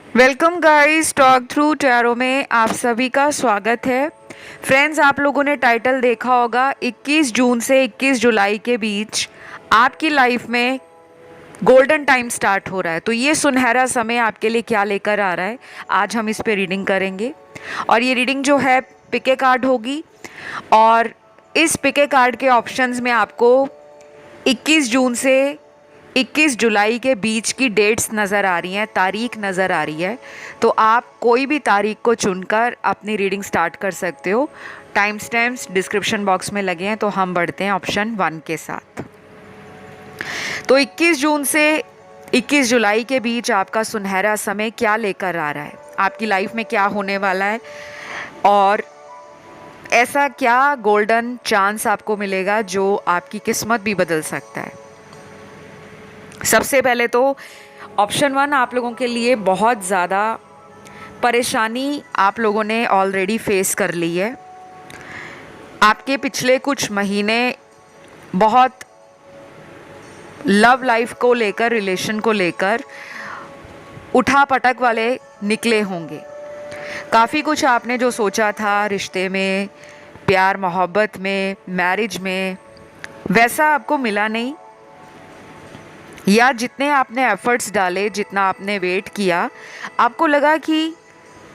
Welcome guys, talk through tarot में आप सभी का स्वागत है। फ्रेंड्स, आप लोगों ने टाइटल देखा होगा। 21 जून से 21 जुलाई के बीच आपकी लाइफ में गोल्डन टाइम स्टार्ट हो रहा है। तो ये सुनहरा समय आपके लिए क्या लेकर आ रहा है, आज हम इस पे रीडिंग करेंगे। और ये रीडिंग जो है पिके कार्ड होगी, और इस पिके कार्ड के ऑप्शंस में आपको 21 जून से 21 जुलाई के बीच की डेट्स नज़र आ रही हैं, तारीख नज़र आ रही है। तो आप कोई भी तारीख को चुनकर अपनी रीडिंग स्टार्ट कर सकते हो। टाइम स्टैम्प्स डिस्क्रिप्शन बॉक्स में लगे हैं। तो हम बढ़ते हैं ऑप्शन 1 के साथ। तो 21 जून से 21 जुलाई के बीच आपका सुनहरा समय क्या लेकर आ रहा है, आपकी लाइफ में क्या होने वाला है, और ऐसा क्या गोल्डन चांस आपको मिलेगा जो आपकी किस्मत भी बदल सकता है। सबसे पहले तो ऑप्शन 1 आप लोगों के लिए बहुत ज़्यादा परेशानी आप लोगों ने ऑलरेडी फेस कर ली है। आपके पिछले कुछ महीने बहुत लव लाइफ को लेकर, रिलेशन को लेकर उठापटक वाले निकले होंगे। काफ़ी कुछ आपने जो सोचा था रिश्ते में, प्यार मोहब्बत में, मैरिज में, वैसा आपको मिला नहीं, या जितने आपने एफर्ट्स डाले, जितना आपने वेट किया, आपको लगा कि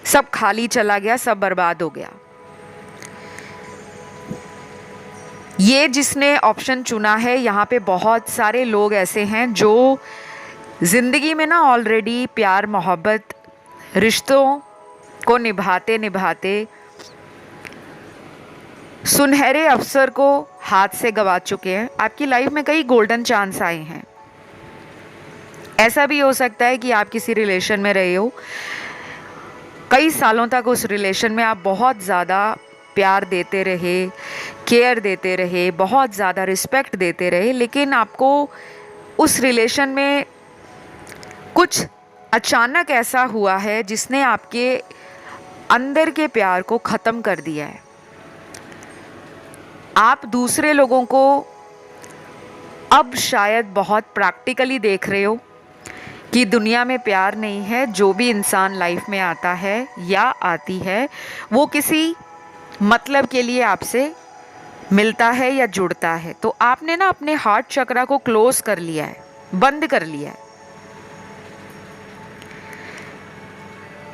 सब खाली चला गया, सब बर्बाद हो गया। ये जिसने ऑप्शन चुना है, यहाँ पे बहुत सारे लोग ऐसे हैं जो ज़िंदगी में ना ऑलरेडी प्यार मोहब्बत, रिश्तों को निभाते निभाते सुनहरे अवसर को हाथ से गंवा चुके हैं। आपकी लाइफ में कई गोल्डन चांस आए हैं। ऐसा भी हो सकता है कि आप किसी रिलेशन में रहे हो, कई सालों तक उस रिलेशन में आप बहुत ज़्यादा प्यार देते रहे, केयर देते रहे, बहुत ज़्यादा रिस्पेक्ट देते रहे, लेकिन आपको उस रिलेशन में कुछ अचानक ऐसा हुआ है जिसने आपके अंदर के प्यार को ख़त्म कर दिया है। आप दूसरे लोगों को अब शायद बहुत प्रैक्टिकली देख रहे हो कि दुनिया में प्यार नहीं है। जो भी इंसान लाइफ में आता है या आती है, वो किसी मतलब के लिए आपसे मिलता है या जुड़ता है। तो आपने ना अपने हार्ट चक्रा को क्लोज कर लिया है, बंद कर लिया है।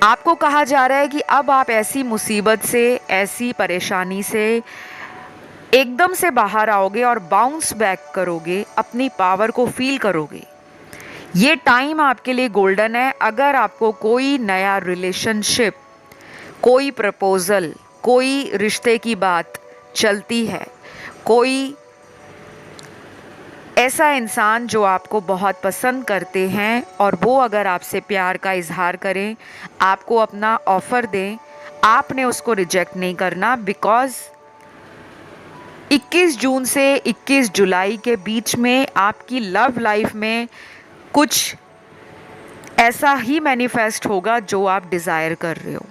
आपको कहा जा रहा है कि अब आप ऐसी मुसीबत से, ऐसी परेशानी से एकदम से बाहर आओगे और बाउंस बैक करोगे, अपनी पावर को फील करोगे। ये टाइम आपके लिए गोल्डन है। अगर आपको कोई नया रिलेशनशिप, कोई प्रपोज़ल, कोई रिश्ते की बात चलती है, कोई ऐसा इंसान जो आपको बहुत पसंद करते हैं और वो अगर आपसे प्यार का इजहार करें, आपको अपना ऑफ़र दें, आपने उसको रिजेक्ट नहीं करना। बिकॉज़ 21 जून से 21 जुलाई के बीच में आपकी लव लाइफ में कुछ ऐसा ही मैनिफेस्ट होगा जो आप डिज़ायर कर रहे हो,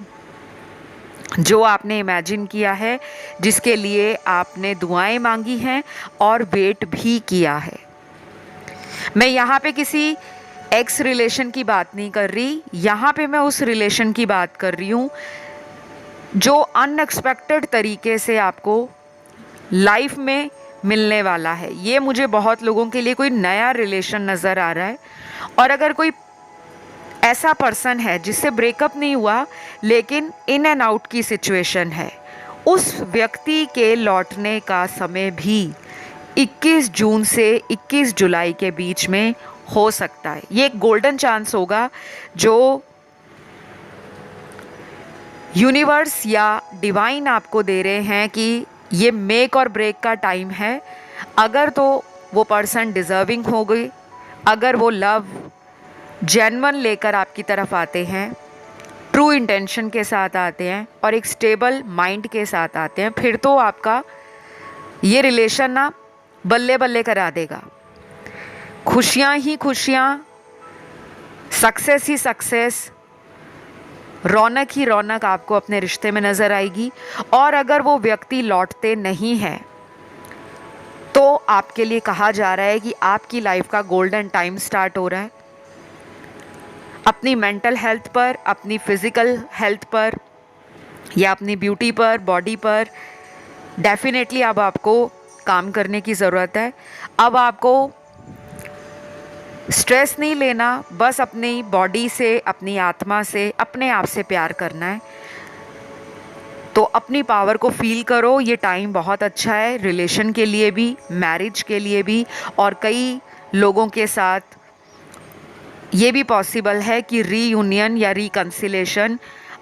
जो आपने इमेजिन किया है, जिसके लिए आपने दुआएं मांगी हैं और वेट भी किया है। मैं यहाँ पे किसी एक्स रिलेशन की बात नहीं कर रही, यहाँ पे मैं उस रिलेशन की बात कर रही हूँ जो अनएक्सपेक्टेड तरीके से आपको लाइफ में मिलने वाला है। ये मुझे बहुत लोगों के लिए कोई नया रिलेशन नज़र आ रहा है। और अगर कोई ऐसा पर्सन है जिससे ब्रेकअप नहीं हुआ लेकिन इन एंड आउट की सिचुएशन है, उस व्यक्ति के लौटने का समय भी 21 जून से 21 जुलाई के बीच में हो सकता है। ये एक गोल्डन चांस होगा जो यूनिवर्स या डिवाइन आपको दे रहे हैं कि ये मेक और ब्रेक का टाइम है। अगर तो वो पर्सन डिज़र्विंग हो गई, अगर वो लव जेन्युइन लेकर आपकी तरफ आते हैं, ट्रू इंटेंशन के साथ आते हैं और एक स्टेबल माइंड के साथ आते हैं, फिर तो आपका ये रिलेशन ना बल्ले बल्ले करा देगा। खुशियाँ ही खुशियाँ, सक्सेस ही सक्सेस, रौनक ही रौनक आपको अपने रिश्ते में नज़र आएगी। और अगर वो व्यक्ति लौटते नहीं हैं तो आपके लिए कहा जा रहा है कि आपकी लाइफ का गोल्डन टाइम स्टार्ट हो रहा है। अपनी मेंटल हेल्थ पर, अपनी फिज़िकल हेल्थ पर या अपनी ब्यूटी पर, बॉडी पर डेफिनेटली अब आपको काम करने की ज़रूरत है। अब आपको स्ट्रेस नहीं लेना, बस अपनी बॉडी से, अपनी आत्मा से, अपने आप से प्यार करना है। तो अपनी पावर को फील करो। ये टाइम बहुत अच्छा है रिलेशन के लिए भी, मैरिज के लिए भी, और कई लोगों के साथ ये भी पॉसिबल है कि रीयूनियन या रिकन्सिलेशन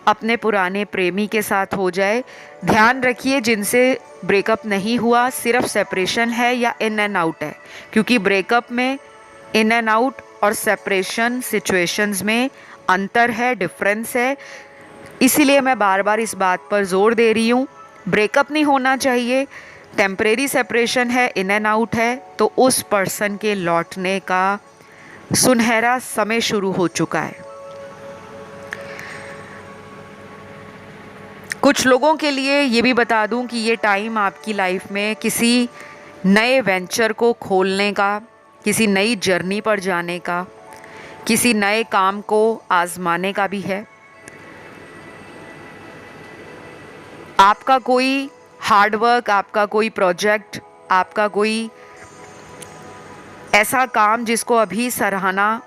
अपने पुराने प्रेमी के साथ हो जाए। ध्यान रखिए, जिनसे ब्रेकअप नहीं हुआ, सिर्फ सेपरेशन है या इन एंड आउट है, क्योंकि ब्रेकअप में इन एंड आउट और सेपरेशन सिचुएशंस में अंतर है, डिफरेंस है। इसीलिए मैं बार बार इस बात पर जोर दे रही हूँ, ब्रेकअप नहीं होना चाहिए। टेम्परेरी सेपरेशन है, इन एंड आउट है, तो उस पर्सन के लौटने का सुनहरा समय शुरू हो चुका है। कुछ लोगों के लिए ये भी बता दूं कि ये टाइम आपकी लाइफ में किसी नए वेंचर को खोलने का, किसी नई जर्नी पर जाने का, किसी नए काम को आजमाने का भी है। आपका कोई हार्डवर्क, आपका कोई प्रोजेक्ट, आपका कोई ऐसा काम जिसको अभी सराहना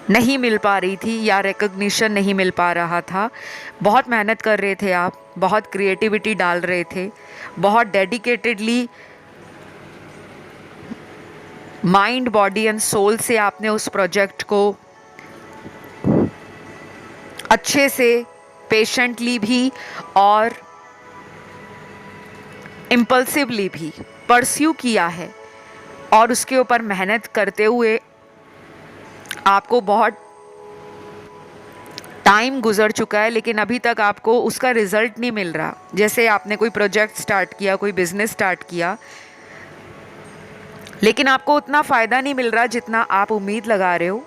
नहीं मिल पा रही थी या रिकग्निशन नहीं मिल पा रहा था, बहुत मेहनत कर रहे थे आप, बहुत क्रिएटिविटी डाल रहे थे, बहुत dedicatedly mind, body and soul से आपने उस प्रोजेक्ट को अच्छे से, पेशेंटली भी और इम्पल्सिवली भी परस्यू किया है, और उसके ऊपर मेहनत करते हुए आपको बहुत टाइम गुजर चुका है, लेकिन अभी तक आपको उसका रिजल्ट नहीं मिल रहा। जैसे आपने कोई प्रोजेक्ट स्टार्ट किया, कोई बिजनेस स्टार्ट किया, लेकिन आपको उतना फ़ायदा नहीं मिल रहा जितना आप उम्मीद लगा रहे हो।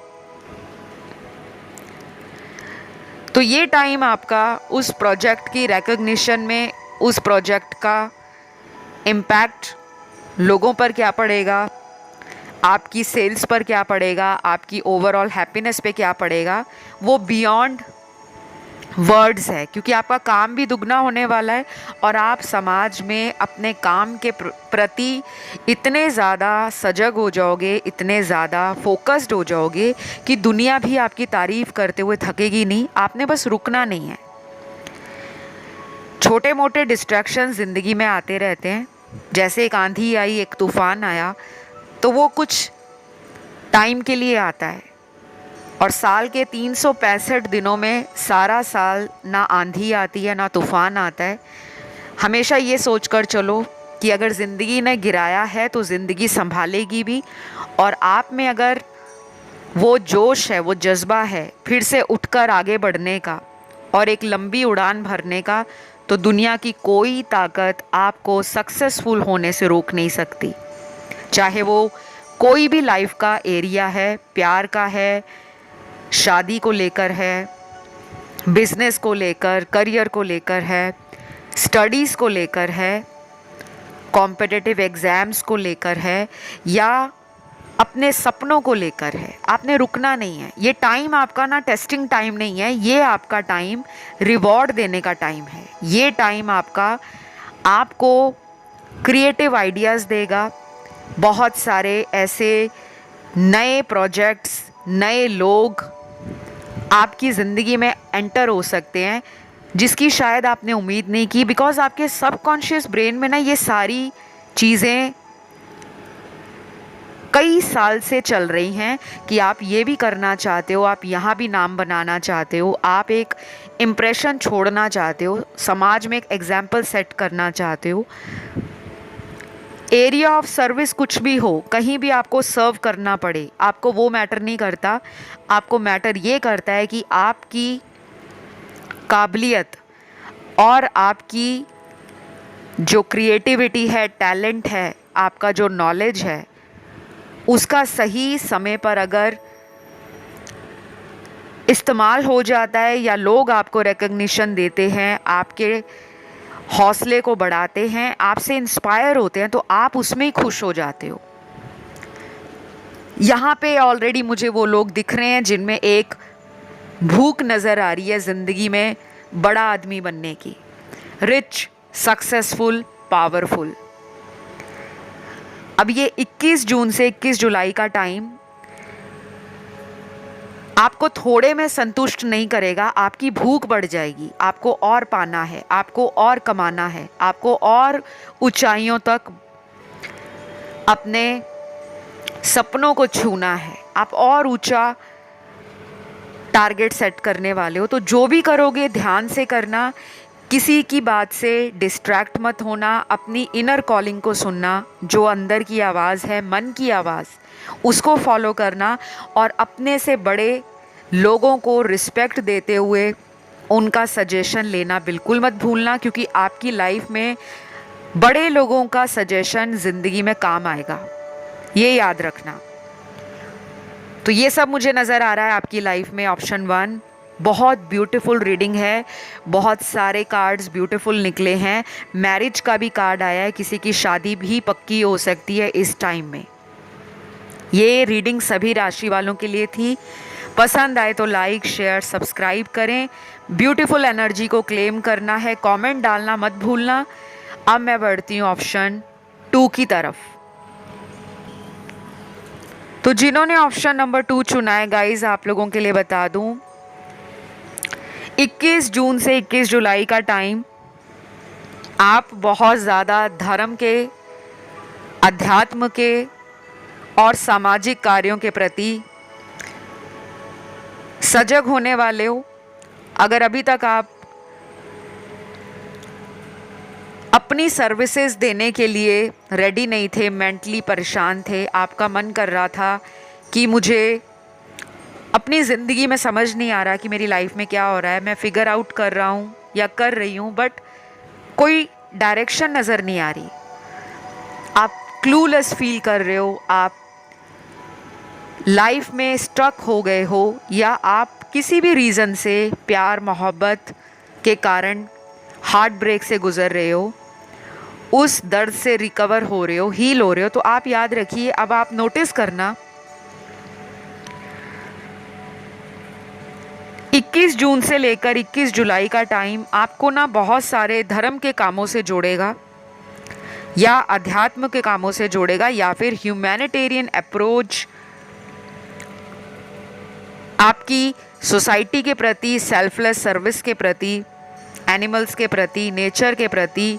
तो ये टाइम आपका उस प्रोजेक्ट की रिकग्निशन में, उस प्रोजेक्ट का इम्पैक्ट लोगों पर क्या पड़ेगा, आपकी सेल्स पर क्या पड़ेगा, आपकी ओवरऑल हैप्पीनेस पे क्या पड़ेगा, वो बियॉन्ड वर्ड्स है, क्योंकि आपका काम भी दुगना होने वाला है और आप समाज में अपने काम के प्रति इतने ज़्यादा सजग हो जाओगे, इतने ज़्यादा फोकस्ड हो जाओगे कि दुनिया भी आपकी तारीफ़ करते हुए थकेगी नहीं। आपने बस रुकना नहीं है। छोटे मोटे डिस्ट्रैक्शंस ज़िंदगी में आते रहते हैं, जैसे एक आंधी आई, एक तूफ़ान आया, तो वो कुछ टाइम के लिए आता है, और साल के 365 दिनों में सारा साल ना आंधी आती है ना तूफ़ान आता है। हमेशा ये सोचकर चलो कि अगर ज़िंदगी ने गिराया है तो ज़िंदगी संभालेगी भी, और आप में अगर वो जोश है, वो जज्बा है फिर से उठकर आगे बढ़ने का और एक लंबी उड़ान भरने का, तो दुनिया की कोई ताकत आपको सक्सेसफुल होने से रोक नहीं सकती। चाहे वो कोई भी लाइफ का एरिया है, प्यार का है, शादी को लेकर है, बिजनेस को लेकर, करियर को लेकर है, स्टडीज़ को लेकर है, कॉम्पिटिटिव एग्ज़ाम्स को लेकर है, या अपने सपनों को लेकर है। आपने रुकना नहीं है। ये टाइम आपका ना टेस्टिंग टाइम नहीं है, ये आपका टाइम रिवॉर्ड देने का टाइम है। ये टाइम आपको क्रिएटिव आइडियाज़ देगा। बहुत सारे ऐसे नए प्रोजेक्ट्स, नए लोग आपकी ज़िंदगी में एंटर हो सकते हैं जिसकी शायद आपने उम्मीद नहीं की, बिकॉज आपके सबकॉन्शियस ब्रेन में ना ये सारी चीज़ें कई साल से चल रही हैं कि आप ये भी करना चाहते हो, आप यहाँ भी नाम बनाना चाहते हो, आप एक इम्प्रेशन छोड़ना चाहते हो, समाज में एक एग्जाम्पल सेट करना चाहते हो। एरिया ऑफ सर्विस कुछ भी हो, कहीं भी आपको सर्व करना पड़े, आपको वो मैटर नहीं करता। आपको मैटर ये करता है कि आपकी काबिलियत और आपकी जो क्रिएटिविटी है, टैलेंट है, आपका जो नॉलेज है, उसका सही समय पर अगर इस्तेमाल हो जाता है या लोग आपको रिकग्निशन देते हैं, आपके हौसले को बढ़ाते हैं, आपसे इंस्पायर होते हैं, तो आप उसमें ही खुश हो जाते हो। यहाँ पे ऑलरेडी मुझे वो लोग दिख रहे हैं जिनमें एक भूख नज़र आ रही है ज़िंदगी में बड़ा आदमी बनने की, रिच, सक्सेसफुल, पावरफुल। अब ये 21 जून से 21 जुलाई का टाइम आपको थोड़े में संतुष्ट नहीं करेगा, आपकी भूख बढ़ जाएगी। आपको और पाना है, आपको और कमाना है, आपको और ऊंचाइयों तक अपने सपनों को छूना है, आप और ऊंचा टारगेट सेट करने वाले हो। तो जो भी करोगे ध्यान से करना, किसी की बात से डिस्ट्रैक्ट मत होना, अपनी इनर कॉलिंग को सुनना, जो अंदर की आवाज़ है, मन की आवाज़, उसको फॉलो करना और अपने से बड़े लोगों को रिस्पेक्ट देते हुए उनका सजेशन लेना बिल्कुल मत भूलना, क्योंकि आपकी लाइफ में बड़े लोगों का सजेशन ज़िंदगी में काम आएगा, ये याद रखना। तो ये सब मुझे नज़र आ रहा है आपकी लाइफ में। ऑप्शन 1 बहुत ब्यूटीफुल रीडिंग है, बहुत सारे कार्ड्स ब्यूटीफुल निकले हैं। मैरिज का भी कार्ड आया है, किसी की शादी भी पक्की हो सकती है इस टाइम में। ये रीडिंग सभी राशि वालों के लिए थी। पसंद आए तो लाइक, शेयर, सब्सक्राइब करें। ब्यूटीफुल एनर्जी को क्लेम करना है, कमेंट डालना मत भूलना। अब मैं बढ़ती हूँ ऑप्शन 2 की तरफ। तो जिन्होंने ऑप्शन नंबर 2 चुना है गाइज, आप लोगों के लिए बता दूं, 21 जून से 21 जुलाई का टाइम आप बहुत ज़्यादा धर्म के, अध्यात्म के और सामाजिक कार्यों के प्रति सजग होने वाले हो। अगर अभी तक आप अपनी सर्विसेज देने के लिए रेडी नहीं थे, मेंटली परेशान थे, आपका मन कर रहा था कि मुझे अपनी ज़िंदगी में समझ नहीं आ रहा कि मेरी लाइफ में क्या हो रहा है, मैं फिगर आउट कर रहा हूँ या कर रही हूँ, बट कोई डायरेक्शन नज़र नहीं आ रही, आप क्लूलेस फील कर रहे हो, आप लाइफ में स्टक हो गए हो, या आप किसी भी रीज़न से प्यार मोहब्बत के कारण हार्ट ब्रेक से गुज़र रहे हो, उस दर्द से रिकवर हो रहे हो, हील हो रहे हो, तो आप याद रखिए, अब आप नोटिस करना 21 जून से लेकर 21 जुलाई का टाइम आपको ना बहुत सारे धर्म के कामों से जोड़ेगा, या अध्यात्म के कामों से जोड़ेगा, या फिर ह्यूमैनिटेरियन अप्रोच, आपकी सोसाइटी के प्रति, सेल्फलेस सर्विस के प्रति, एनिमल्स के प्रति, नेचर के प्रति,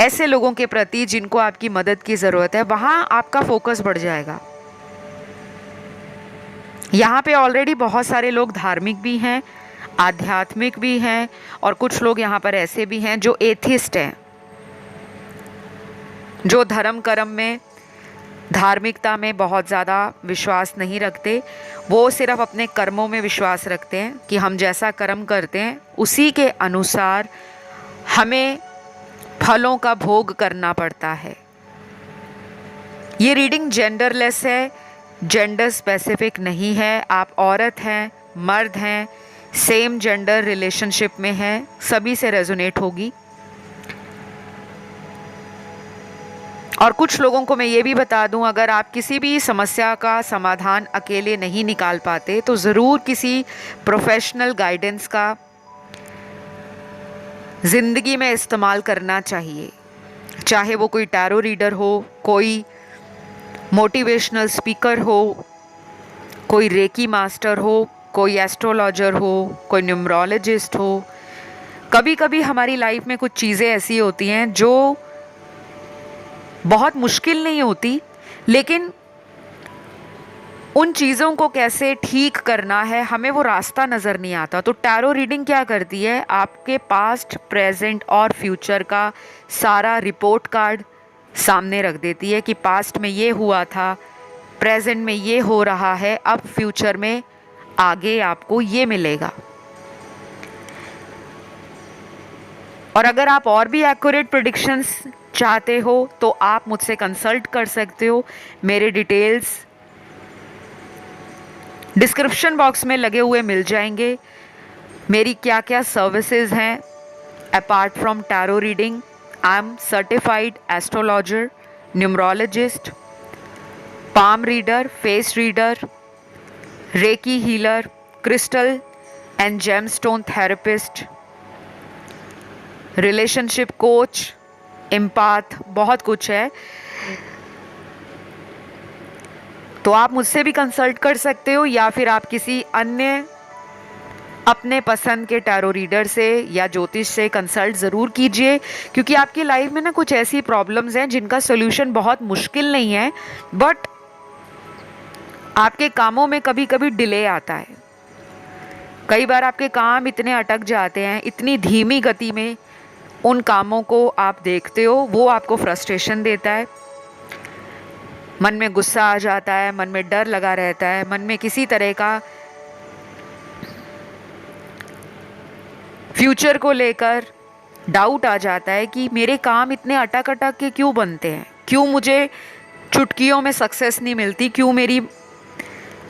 ऐसे लोगों के प्रति जिनको आपकी मदद की ज़रूरत है, वहाँ आपका फोकस बढ़ जाएगा। यहाँ पे ऑलरेडी बहुत सारे लोग धार्मिक भी हैं, आध्यात्मिक भी हैं, और कुछ लोग यहाँ पर ऐसे भी हैं जो एथिस्ट हैं, जो धर्म कर्म में, धार्मिकता में बहुत ज़्यादा विश्वास नहीं रखते। वो सिर्फ अपने कर्मों में विश्वास रखते हैं कि हम जैसा कर्म करते हैं उसी के अनुसार हमें फलों का भोग करना पड़ता है। ये रीडिंग जेंडरलेस है, जेंडर स्पेसिफिक नहीं है। आप औरत हैं, मर्द हैं, सेम जेंडर रिलेशनशिप में हैं, सभी से रेजोनेट होगी। और कुछ लोगों को मैं ये भी बता दूं, अगर आप किसी भी समस्या का समाधान अकेले नहीं निकाल पाते तो ज़रूर किसी प्रोफेशनल गाइडेंस का ज़िंदगी में इस्तेमाल करना चाहिए। चाहे वो कोई टैरो रीडर हो, कोई मोटिवेशनल स्पीकर हो, कोई रेकी मास्टर हो, कोई एस्ट्रोलॉजर हो, कोई न्यूमरोलॉजिस्ट हो। कभी कभी हमारी लाइफ में कुछ चीज़ें ऐसी होती हैं जो बहुत मुश्किल नहीं होती, लेकिन उन चीज़ों को कैसे ठीक करना है हमें वो रास्ता नज़र नहीं आता। तो टैरो रीडिंग क्या करती है, आपके पास्ट, प्रेजेंट और फ्यूचर का सारा रिपोर्ट कार्ड सामने रख देती है कि पास्ट में ये हुआ था, प्रेजेंट में ये हो रहा है, अब फ्यूचर में आगे आपको ये मिलेगा। और अगर आप और भी एक्यूरेट प्रेडिक्शंस चाहते हो तो आप मुझसे कंसल्ट कर सकते हो। मेरे डिटेल्स डिस्क्रिप्शन बॉक्स में लगे हुए मिल जाएंगे। मेरी क्या क्या सर्विसेज हैं apart from tarot reading. I am certified astrologer, numerologist, palm reader, face reader, reiki healer, crystal and gemstone therapist, relationship coach, empath, बहुत कुछ है। तो आप मुझसे भी कंसल्ट कर सकते हो या फिर आप किसी अन्य अपने पसंद के टैरो रीडर से या ज्योतिष से कंसल्ट ज़रूर कीजिए, क्योंकि आपकी लाइफ में ना कुछ ऐसी प्रॉब्लम्स हैं जिनका सोल्यूशन बहुत मुश्किल नहीं है, बट आपके कामों में कभी कभी डिले आता है। कई बार आपके काम इतने अटक जाते हैं, इतनी धीमी गति में उन कामों को आप देखते हो, वो आपको फ्रस्ट्रेशन देता है, मन में गुस्सा आ जाता है, मन में डर लगा रहता है, मन में किसी तरह का फ्यूचर को लेकर डाउट आ जाता है कि मेरे काम इतने अटक अटक के क्यों बनते हैं, क्यों मुझे चुटकियों में सक्सेस नहीं मिलती, क्यों मेरी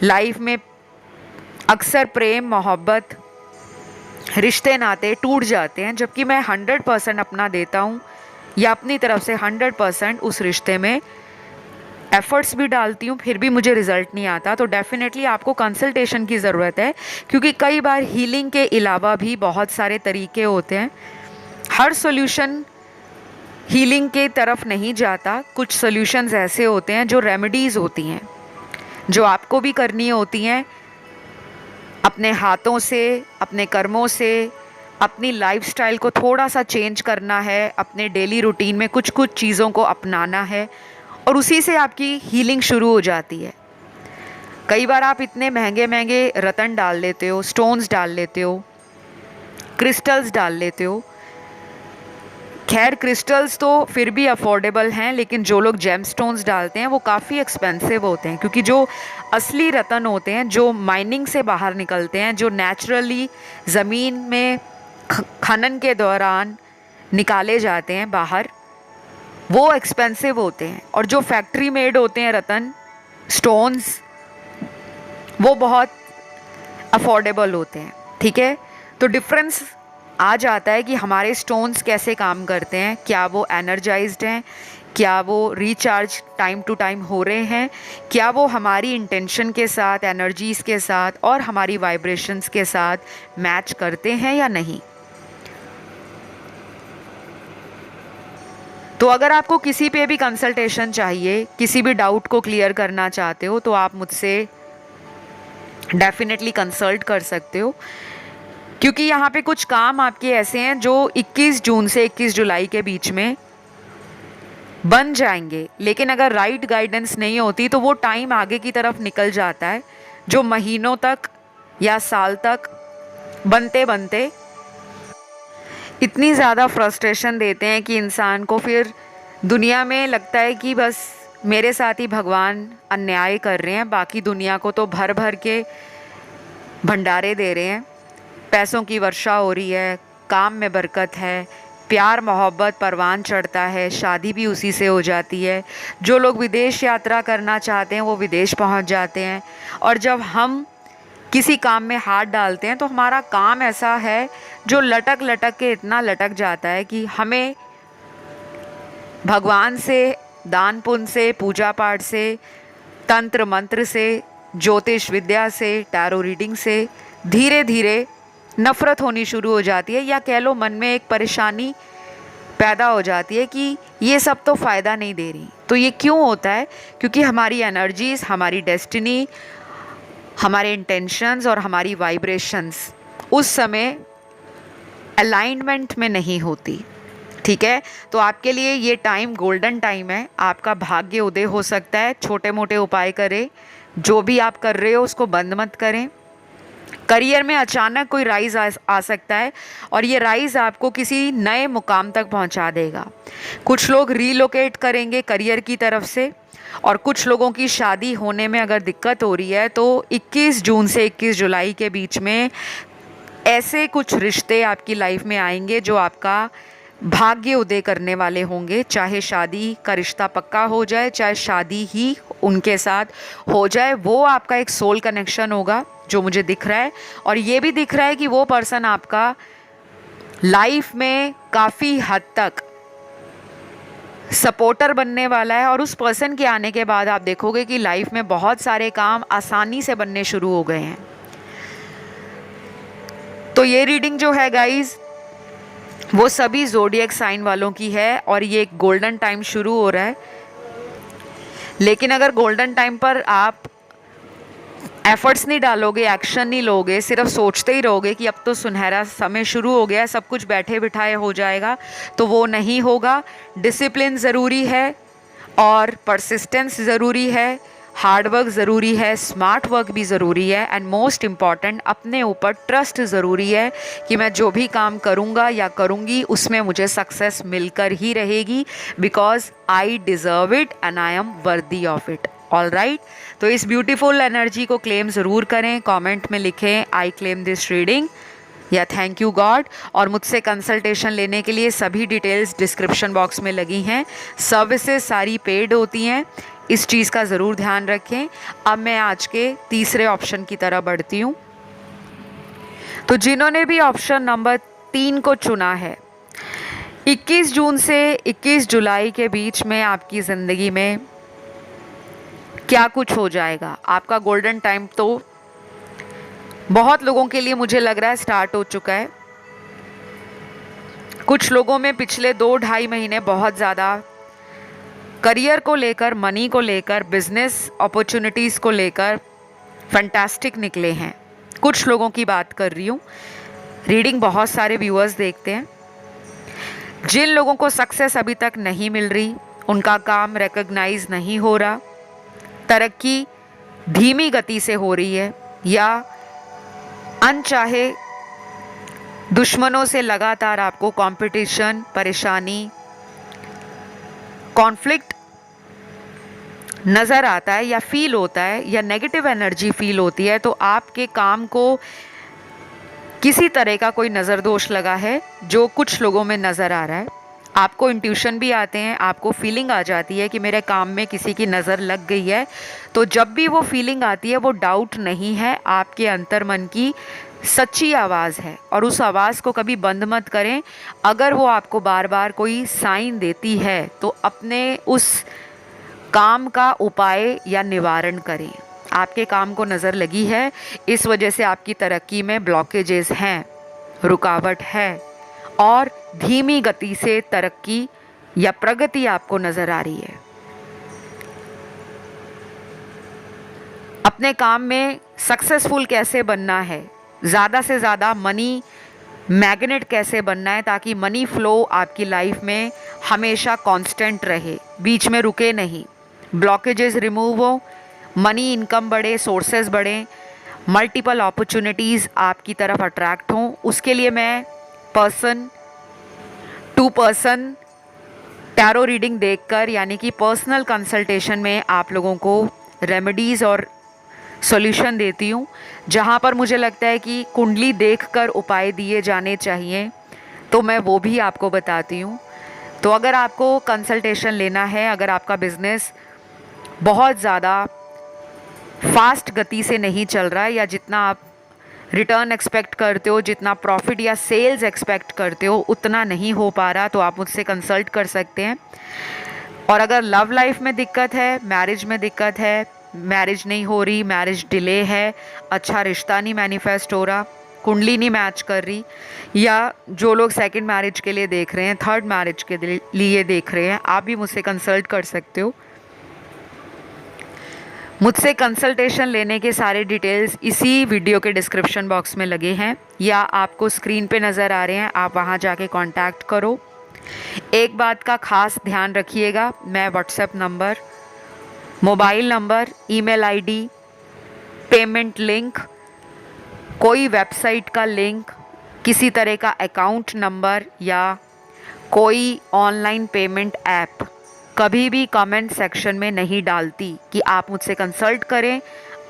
लाइफ में अक्सर प्रेम मोहब्बत रिश्ते नाते टूट जाते हैं, जबकि मैं 100% अपना देता हूँ या अपनी तरफ से 100% उस रिश्ते में एफर्ट्स भी डालती हूँ, फिर भी मुझे रिजल्ट नहीं आता। तो डेफिनेटली आपको कंसल्टेशन की ज़रूरत है, क्योंकि कई बार हीलिंग के अलावा भी बहुत सारे तरीके होते हैं। हर सॉल्यूशन हीलिंग के तरफ नहीं जाता। कुछ सॉल्यूशंस ऐसे होते हैं जो रेमेडीज़ होती हैं, जो आपको भी करनी होती हैं अपने हाथों से, अपने कर्मों से। अपनी लाइफस्टाइल को थोड़ा सा चेंज करना है, अपने डेली रूटीन में कुछ कुछ चीज़ों को अपनाना है, और उसी से आपकी हीलिंग शुरू हो जाती है। कई बार आप इतने महंगे महंगे रतन डाल लेते हो, स्टोन्स डाल लेते हो, क्रिस्टल्स डाल लेते हो। खैर क्रिस्टल्स तो फिर भी अफोर्डेबल हैं, लेकिन जो लोग जेम स्टोन्स डालते हैं वो काफ़ी एक्सपेंसिव होते हैं, क्योंकि जो असली रतन होते हैं, जो माइनिंग से बाहर निकलते हैं, जो नेचुरली ज़मीन में खनन के दौरान निकाले जाते हैं बाहर, वो एक्सपेंसिव होते हैं। और जो फैक्ट्री मेड होते हैं रतन स्टोन्स, वो बहुत अफोर्डेबल होते हैं। ठीक है, तो डिफरेंस आ जाता है कि हमारे स्टोन्स कैसे काम करते हैं, क्या वो एनर्जाइज्ड हैं, क्या वो रिचार्ज टाइम टू टाइम हो रहे हैं, क्या वो हमारी इंटेंशन के साथ, एनर्जीज़ के साथ और हमारी वाइब्रेशंस के साथ मैच करते हैं या नहीं। तो अगर आपको किसी पे भी कंसल्टेशन चाहिए, किसी भी डाउट को क्लियर करना चाहते हो, तो आप मुझसे डेफिनेटली कंसल्ट कर सकते हो, क्योंकि यहाँ पे कुछ काम आपके ऐसे हैं जो 21 जून से 21 जुलाई के बीच में बन जाएंगे, लेकिन अगर राइट गाइडेंस नहीं होती तो वो टाइम आगे की तरफ निकल जाता है, जो महीनों तक या साल तक बनते बनते इतनी ज़्यादा फ्रस्ट्रेशन देते हैं कि इंसान को फिर दुनिया में लगता है कि बस मेरे साथ ही भगवान अन्याय कर रहे हैं, बाकी दुनिया को तो भर भर के भंडारे दे रहे हैं, पैसों की वर्षा हो रही है, काम में बरकत है, प्यार मोहब्बत परवान चढ़ता है, शादी भी उसी से हो जाती है। जो लोग विदेश यात्रा करना चाहते हैं वो विदेश पहुंच जाते हैं, और जब हम किसी काम में हाथ डालते हैं तो हमारा काम ऐसा है जो लटक लटक के इतना लटक जाता है कि हमें भगवान से, दान पुण्य से, पूजा पाठ से, तंत्र मंत्र से, ज्योतिष विद्या से, टैरो रीडिंग से धीरे धीरे नफ़रत होनी शुरू हो जाती है, या कह लो मन में एक परेशानी पैदा हो जाती है कि ये सब तो फ़ायदा नहीं दे रही। तो ये क्यों होता है? क्योंकि हमारी एनर्जीज़, हमारी डेस्टिनी, हमारे इंटेंशंस और हमारी वाइब्रेशंस उस समय अलाइनमेंट में नहीं होती। ठीक है, तो आपके लिए ये टाइम गोल्डन टाइम है, आपका भाग्य उदय हो सकता है। छोटे मोटे उपाय करें, जो भी आप कर रहे हो उसको बंद मत करें। करियर में अचानक कोई राइज आ सकता है, और ये राइज आपको किसी नए मुकाम तक पहुंचा देगा। कुछ लोग रीलोकेट करेंगे करियर की तरफ से, और कुछ लोगों की शादी होने में अगर दिक्कत हो रही है तो 21 जून से 21 जुलाई के बीच में ऐसे कुछ रिश्ते आपकी लाइफ में आएंगे जो आपका भाग्य उदय करने वाले होंगे। चाहे शादी का रिश्ता पक्का हो जाए, चाहे शादी ही उनके साथ हो जाए, वो आपका एक सोल कनेक्शन होगा जो मुझे दिख रहा है। और ये भी दिख रहा है कि वो पर्सन आपका लाइफ में काफ़ी हद तक सपोर्टर बनने वाला है, और उस पर्सन के आने के बाद आप देखोगे कि लाइफ में बहुत सारे काम आसानी से बनने शुरू हो गए हैं। तो ये रीडिंग जो है गाइज, वो सभी ज़ोडिएक साइन वालों की है, और ये एक गोल्डन टाइम शुरू हो रहा है। लेकिन अगर गोल्डन टाइम पर आप एफर्ट्स नहीं डालोगे, एक्शन नहीं लोगे, सिर्फ सोचते ही रहोगे कि अब तो सुनहरा समय शुरू हो गया है, सब कुछ बैठे बिठाए हो जाएगा, तो वो नहीं होगा। डिसिप्लिन ज़रूरी है, और परसिस्टेंस ज़रूरी है, हार्डवर्क ज़रूरी है, स्मार्ट वर्क भी ज़रूरी है, एंड मोस्ट इम्पॉर्टेंट अपने ऊपर ट्रस्ट ज़रूरी है कि मैं जो भी काम करूँगा या करूँगी उसमें मुझे सक्सेस मिलकर ही रहेगी, because I deserve it and I am worthy of it. All right, तो इस ब्यूटीफुल एनर्जी को क्लेम ज़रूर करें, कमेंट में लिखें आई क्लेम दिस रीडिंग या थैंक यू गॉड। और मुझसे कंसल्टेशन लेने के लिए सभी डिटेल्स डिस्क्रिप्शन बॉक्स में लगी हैं। सर्विसेज सारी पेड होती हैं, इस चीज़ का ज़रूर ध्यान रखें। अब मैं आज के तीसरे ऑप्शन की तरफ बढ़ती हूँ। तो जिन्होंने भी ऑप्शन नंबर 3 को चुना है, 21 जून से 21 जुलाई के बीच में आपकी ज़िंदगी में क्या कुछ हो जाएगा। आपका गोल्डन टाइम तो बहुत लोगों के लिए मुझे लग रहा है स्टार्ट हो चुका है। कुछ लोगों में पिछले 2-2.5 महीने बहुत ज़्यादा करियर को लेकर, मनी को लेकर, बिजनेस अपॉर्चुनिटीज़ को लेकर फैंटास्टिक निकले हैं। कुछ लोगों की बात कर रही हूँ। रीडिंग बहुत सारे व्यूअर्स देखते हैं। जिन लोगों को सक्सेस अभी तक नहीं मिल रही, उनका काम रिकॉग्नाइज नहीं हो रहा, तरक्की धीमी गति से हो रही है, या अनचाहे दुश्मनों से लगातार आपको कंपटीशन, परेशानी, कॉन्फ्लिक्ट नज़र आता है या फील होता है, या नेगेटिव एनर्जी फील होती है, तो आपके काम को किसी तरह का कोई नज़र दोष लगा है, जो कुछ लोगों में नज़र आ रहा है। आपको इंट्यूशन भी आते हैं, आपको फीलिंग आ जाती है कि मेरे काम में किसी की नज़र लग गई है। तो जब भी वो फीलिंग आती है, वो डाउट नहीं है, आपके अंतर्मन की सच्ची आवाज़ है, और उस आवाज़ को कभी बंद मत करें। अगर वो आपको बार बार कोई साइन देती है, तो अपने उस काम का उपाय या निवारण करें। आपके काम को नज़र लगी है, इस वजह से आपकी तरक्की में ब्लॉकेजेस हैं, रुकावट है, और धीमी गति से तरक्की या प्रगति आपको नज़र आ रही है। अपने काम में सक्सेसफुल कैसे बनना है, ज़्यादा से ज़्यादा मनी मैग्नेट कैसे बनना है, ताकि मनी फ्लो आपकी लाइफ में हमेशा कांस्टेंट रहे, बीच में रुके नहीं, ब्लॉकेजेस रिमूव हो, मनी इनकम बढ़े, सोर्सेज बढ़े, मल्टीपल अपॉर्चुनिटीज़ आपकी तरफ अट्रैक्ट हों। उसके लिए मैं person to person tarot reading देखकर, यानी कि पर्सनल कंसल्टेशन में आप लोगों को रेमेडीज़ और सॉल्यूशन देती हूँ, जहाँ पर मुझे लगता है कि कुंडली देखकर उपाय दिए जाने चाहिए, तो मैं वो भी आपको बताती हूँ। तो अगर आपको कंसल्टेशन लेना है, अगर आपका बिज़नेस बहुत ज़्यादा फास्ट गति से नहीं चल रहा है, या जितना आप रिटर्न एक्सपेक्ट करते हो, जितना प्रॉफिट या सेल्स एक्सपेक्ट करते हो, उतना नहीं हो पा रहा, तो आप मुझसे कंसल्ट कर सकते हैं। और अगर लव लाइफ में दिक्कत है, मैरिज में दिक्कत है, मैरिज नहीं हो रही, मैरिज डिले है, अच्छा रिश्ता नहीं मैनिफेस्ट हो रहा, कुंडली नहीं मैच कर रही, या जो लोग सेकंड मैरिज के लिए देख रहे हैं, थर्ड मैरिज के लिए देख रहे हैं, आप भी मुझसे कंसल्ट कर सकते हो। मुझसे कंसल्टेशन लेने के सारे डिटेल्स इसी वीडियो के डिस्क्रिप्शन बॉक्स में लगे हैं, या आपको स्क्रीन पे नज़र आ रहे हैं, आप वहाँ जाके कांटेक्ट करो। एक बात का खास ध्यान रखिएगा, मैं WhatsApp number, mobile number, email ID, payment link, कोई वेबसाइट का लिंक, किसी तरह का अकाउंट नंबर या कोई ऑनलाइन पेमेंट ऐप कभी भी कमेंट सेक्शन में नहीं डालती कि आप मुझसे कंसल्ट करें,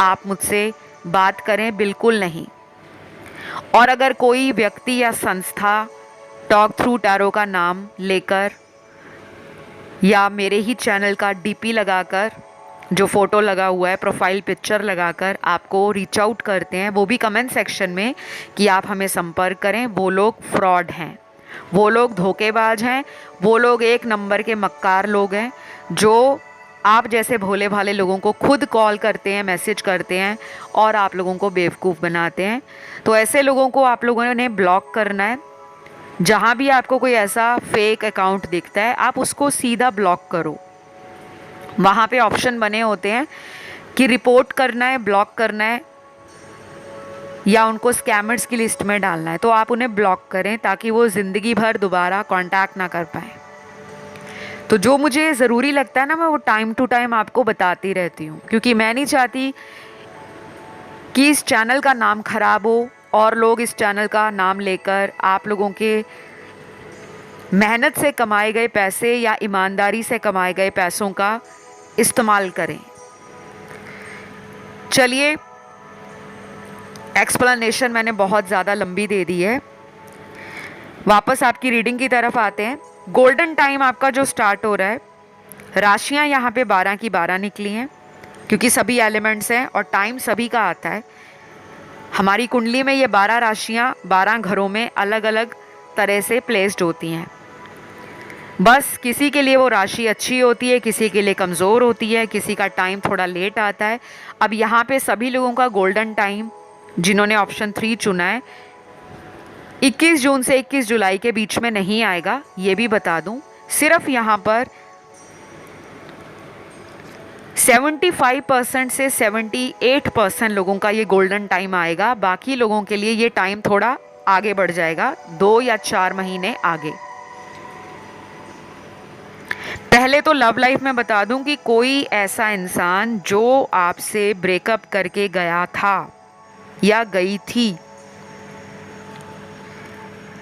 आप मुझसे बात करें, बिल्कुल नहीं। और अगर कोई व्यक्ति या संस्था टॉक थ्रू टैरो का नाम लेकर या मेरे ही चैनल का डीपी लगाकर, जो फ़ोटो लगा हुआ है, प्रोफाइल पिक्चर लगाकर आपको रीच आउट करते हैं, वो भी कमेंट सेक्शन में कि आप हमें संपर्क करें, वो लोग फ्रॉड हैं। वो लोग धोखेबाज हैं, वो लोग एक नंबर के मक्कार लोग हैं जो आप जैसे भोले भाले लोगों को खुद कॉल करते हैं, मैसेज करते हैं और आप लोगों को बेवकूफ़ बनाते हैं। तो ऐसे लोगों को आप लोगों ने ब्लॉक करना है। जहाँ भी आपको कोई ऐसा फेक अकाउंट दिखता है आप उसको सीधा ब्लॉक करो। वहाँ पे ऑप्शन बने होते हैं कि रिपोर्ट करना है, ब्लॉक करना है या उनको स्कैमर्स की लिस्ट में डालना है। तो आप उन्हें ब्लॉक करें ताकि वो ज़िंदगी भर दोबारा कांटेक्ट ना कर पाए। तो जो मुझे ज़रूरी लगता है ना, मैं वो टाइम टू टाइम आपको बताती रहती हूँ, क्योंकि मैं नहीं चाहती कि इस चैनल का नाम ख़राब हो और लोग इस चैनल का नाम लेकर आप लोगों के मेहनत से कमाए गए पैसे या ईमानदारी से कमाए गए पैसों का इस्तेमाल करें। चलिए, एक्सप्लेनेशन मैंने बहुत ज़्यादा लंबी दे दी है, वापस आपकी रीडिंग की तरफ आते हैं। गोल्डन टाइम आपका जो स्टार्ट हो रहा है, राशियां यहाँ पे 12 की 12 निकली हैं क्योंकि सभी एलिमेंट्स हैं और टाइम सभी का आता है। हमारी कुंडली में ये 12 राशियां 12 घरों में अलग अलग तरह से प्लेस्ड होती हैं। बस किसी के लिए वो राशि अच्छी होती है, किसी के लिए कमज़ोर होती है, किसी का टाइम थोड़ा लेट आता है। अब यहाँ पे सभी लोगों का गोल्डन टाइम जिन्होंने ऑप्शन 3 चुना है 21 जून से 21 जुलाई के बीच में नहीं आएगा, ये भी बता दूं। सिर्फ यहाँ पर 75% से 78% लोगों का ये गोल्डन टाइम आएगा। बाकी लोगों के लिए ये टाइम थोड़ा आगे बढ़ जाएगा, 2 या 4 महीने आगे। पहले तो लव लाइफ में बता दूं कि कोई ऐसा इंसान जो आपसे ब्रेकअप करके गया था या गई थी,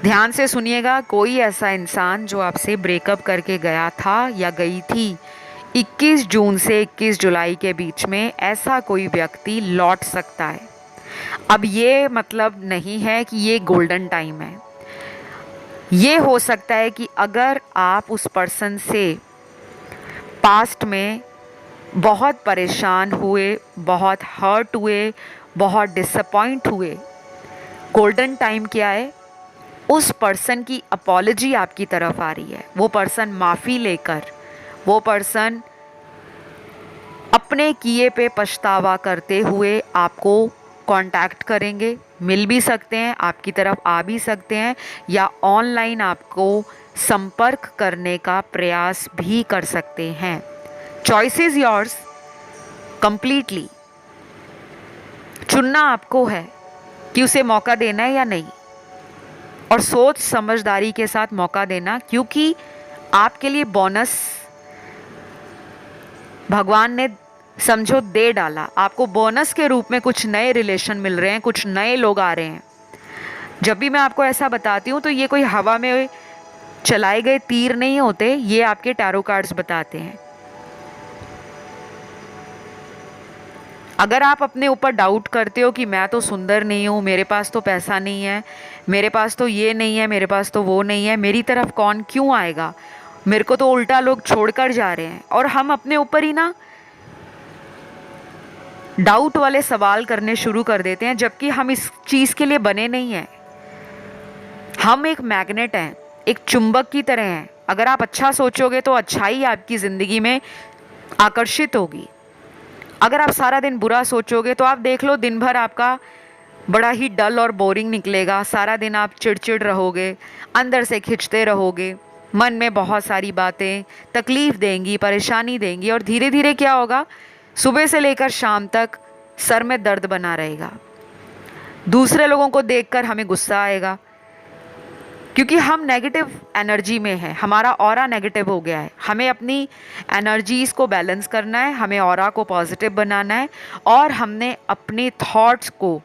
ध्यान से सुनिएगा, कोई ऐसा इंसान जो आपसे ब्रेकअप करके गया था या गई थी 21 जून से 21 जुलाई के बीच में ऐसा कोई व्यक्ति लौट सकता है। अब ये मतलब नहीं है कि ये गोल्डन टाइम है। ये हो सकता है कि अगर आप उस पर्सन से पास्ट में बहुत परेशान हुए, बहुत हर्ट हुए, बहुत डिसअपॉइंट हुए, गोल्डन टाइम क्या है, उस पर्सन की अपॉलजी आपकी तरफ आ रही है। वो पर्सन माफ़ी लेकर, वो पर्सन अपने किए पे पछतावा करते हुए आपको कांटेक्ट करेंगे, मिल भी सकते हैं, आपकी तरफ आ भी सकते हैं या ऑनलाइन आपको संपर्क करने का प्रयास भी कर सकते हैं। Choice is yours completely. चुनना आपको है कि उसे मौका देना है या नहीं, और सोच समझदारी के साथ मौका देना, क्योंकि आपके लिए बोनस भगवान ने समझो दे डाला। आपको बोनस के रूप में कुछ नए रिलेशन मिल रहे हैं, कुछ नए लोग आ रहे हैं। जब भी मैं आपको ऐसा बताती हूँ तो ये कोई हवा में चलाए गए तीर नहीं होते, ये आपके टैरो कार्ड्स बताते हैं। अगर आप अपने ऊपर डाउट करते हो कि मैं तो सुंदर नहीं हूँ, मेरे पास तो पैसा नहीं है, मेरे पास तो ये नहीं है, मेरे पास तो वो नहीं है, मेरी तरफ कौन क्यों आएगा, मेरे को तो उल्टा लोग छोड़कर जा रहे हैं, और हम अपने ऊपर ही ना डाउट वाले सवाल करने शुरू कर देते हैं, जबकि हम इस चीज़ के लिए बने नहीं हैं। हम एक मैग्नेट हैं, एक चुंबक की तरह हैं। अगर आप अच्छा सोचोगे तो अच्छाई आपकी ज़िंदगी में आकर्षित होगी। अगर आप सारा दिन बुरा सोचोगे तो आप देख लो, दिन भर आपका बड़ा ही डल और बोरिंग निकलेगा। सारा दिन आप चिड़चिड़ रहोगे, अंदर से खिंचते रहोगे, मन में बहुत सारी बातें तकलीफ़ देंगी, परेशानी देंगी, और धीरे धीरे क्या होगा, सुबह से लेकर शाम तक सर में दर्द बना रहेगा। दूसरे लोगों को देखकर हमें गुस्सा आएगा, क्योंकि हम नेगेटिव एनर्जी में हैं, हमारा ऑरा नेगेटिव हो गया है। हमें अपनी एनर्जीज़ को बैलेंस करना है, हमें ऑरा को पॉजिटिव बनाना है, और हमने अपने थॉट्स को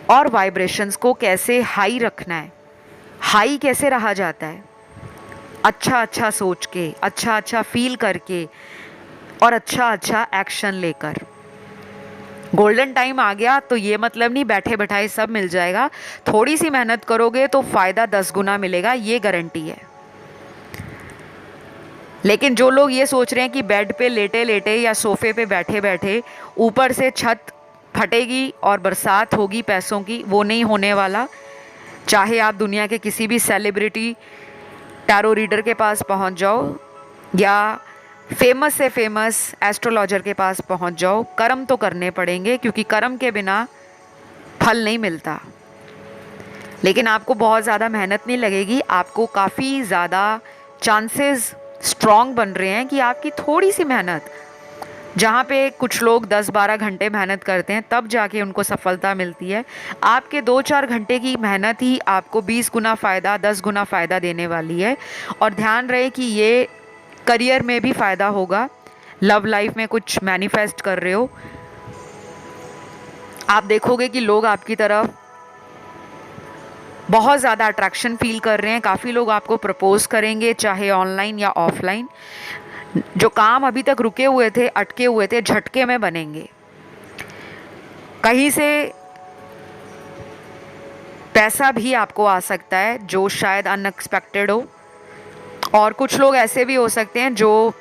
और वाइब्रेशंस को कैसे हाई रखना है। हाई कैसे रहा जाता है? अच्छा अच्छा सोच के, अच्छा अच्छा फील करके, और अच्छा अच्छा एक्शन लेकर। गोल्डन टाइम आ गया तो ये मतलब नहीं बैठे बैठाए सब मिल जाएगा। थोड़ी सी मेहनत करोगे तो फ़ायदा 10 गुना मिलेगा, ये गारंटी है। लेकिन जो लोग ये सोच रहे हैं कि बेड पे लेटे लेटे या सोफे पे बैठे बैठे ऊपर से छत फटेगी और बरसात होगी पैसों की, वो नहीं होने वाला। चाहे आप दुनिया के किसी भी सेलिब्रिटी टैरो रीडर के पास पहुंच जाओ या फेमस से फेमस एस्ट्रोलॉजर के पास पहुंच जाओ, कर्म तो करने पड़ेंगे, क्योंकि कर्म के बिना फल नहीं मिलता। लेकिन आपको बहुत ज़्यादा मेहनत नहीं लगेगी, आपको काफ़ी ज़्यादा चांसेस स्ट्रॉन्ग बन रहे हैं कि आपकी थोड़ी सी मेहनत, जहाँ पे कुछ लोग 10-12 घंटे मेहनत करते हैं तब जाके उनको सफलता मिलती है, आपके 2-4 घंटे की मेहनत ही आपको 20 गुना फ़ायदा, 10 गुना फ़ायदा देने वाली है। और ध्यान रहे कि ये करियर में भी फ़ायदा होगा, लव लाइफ में कुछ मैनिफेस्ट कर रहे हो, आप देखोगे कि लोग आपकी तरफ बहुत ज़्यादा अट्रैक्शन फील कर रहे हैं, काफ़ी लोग आपको प्रपोज़ करेंगे, चाहे ऑनलाइन या ऑफलाइन। जो काम अभी तक रुके हुए थे, अटके हुए थे, झटके में बनेंगे। कहीं से पैसा भी आपको आ सकता है जो शायद अनएक्सपेक्टेड हो, और कुछ लोग ऐसे भी हो सकते हैं जो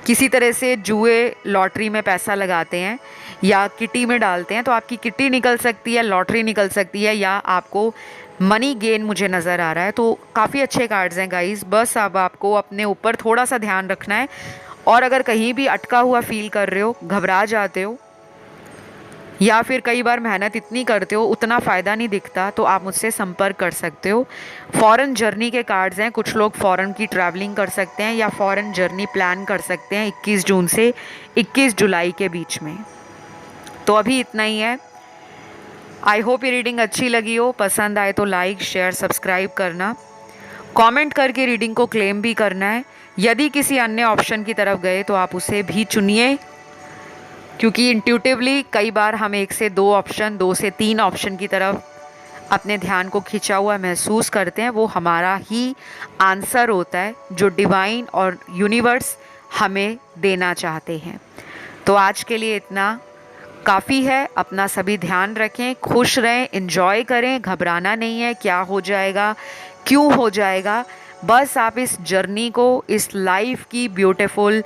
किसी तरह से जुए लॉटरी में पैसा लगाते हैं या किटी में डालते हैं, तो आपकी किटी निकल सकती है, लॉटरी निकल सकती है, या आपको मनी गेन मुझे नज़र आ रहा है। तो काफ़ी अच्छे कार्ड्स हैं गाइस, बस अब आपको अपने ऊपर थोड़ा सा ध्यान रखना है। और अगर कहीं भी अटका हुआ फील कर रहे हो, घबरा जाते हो, या फिर कई बार मेहनत इतनी करते हो उतना फ़ायदा नहीं दिखता, तो आप मुझसे संपर्क कर सकते हो। फॉरेन जर्नी के कार्ड्स हैं, कुछ लोग फॉरेन की ट्रैवलिंग कर सकते हैं या फॉरेन जर्नी प्लान कर सकते हैं 21 जून से 21 जुलाई के बीच में। तो अभी इतना ही है। आई होप ये रीडिंग अच्छी लगी हो, पसंद आए तो लाइक शेयर सब्सक्राइब करना, कमेंट करके रीडिंग को क्लेम भी करना है। यदि किसी अन्य ऑप्शन की तरफ गए तो आप उसे भी चुनिए, क्योंकि इंट्यूटिवली कई बार हम 1 से 2 ऑप्शन, 2 से 3 ऑप्शन की तरफ अपने ध्यान को खिंचा हुआ महसूस करते हैं। वो हमारा ही आंसर होता है जो डिवाइन और यूनिवर्स हमें देना चाहते हैं। तो आज के लिए इतना काफ़ी है। अपना सभी ध्यान रखें, खुश रहें, एंजॉय करें, घबराना नहीं है क्या हो जाएगा, क्यों हो जाएगा। बस आप इस जर्नी को, इस लाइफ की ब्यूटीफुल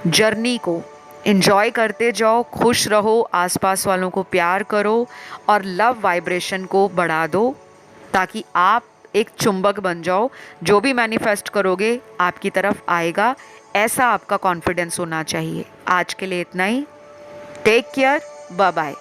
जर्नी को एंजॉय करते जाओ, खुश रहो, आसपास वालों को प्यार करो और लव वाइब्रेशन को बढ़ा दो, ताकि आप एक चुंबक बन जाओ। जो भी मैनिफेस्ट करोगे आपकी तरफ आएगा, ऐसा आपका कॉन्फिडेंस होना चाहिए। आज के लिए इतना ही। Take care, bye bye.